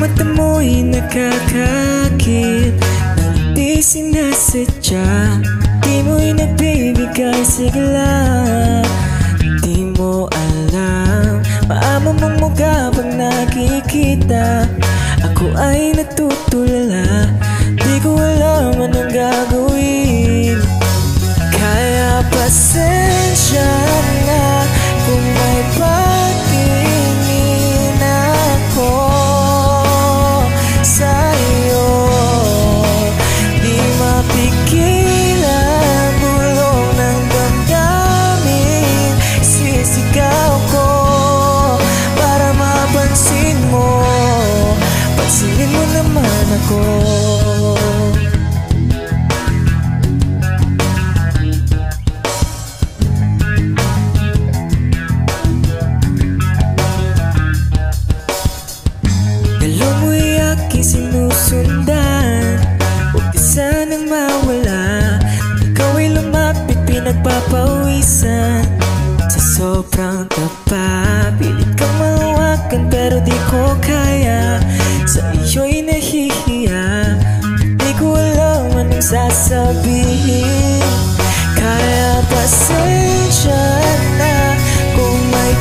Mata mo'y nakakakit nang di sinasadya. Di mo'y nagbibigay sigla. Di mo alam, maamo mong mukha pag nakikita. Ako ay natutulala, di ko alam anong gagawin. Kaya pasensya na kung may patingin ako sa'yo. Di mapigilan, bulong ng damdamin, sisigaw ko para mapansin mo. Pansinin mo naman ako. Sinusundan, huwag ka sanang mawala. Ikaw ay lumapit, pinagpapawisan. Sa sobrang tapa, pilit kang mahawakan pero di ko kaya. Sa iyo'y nahihiya, di ko alam anong sasabihin. Kaya pasensya na kung may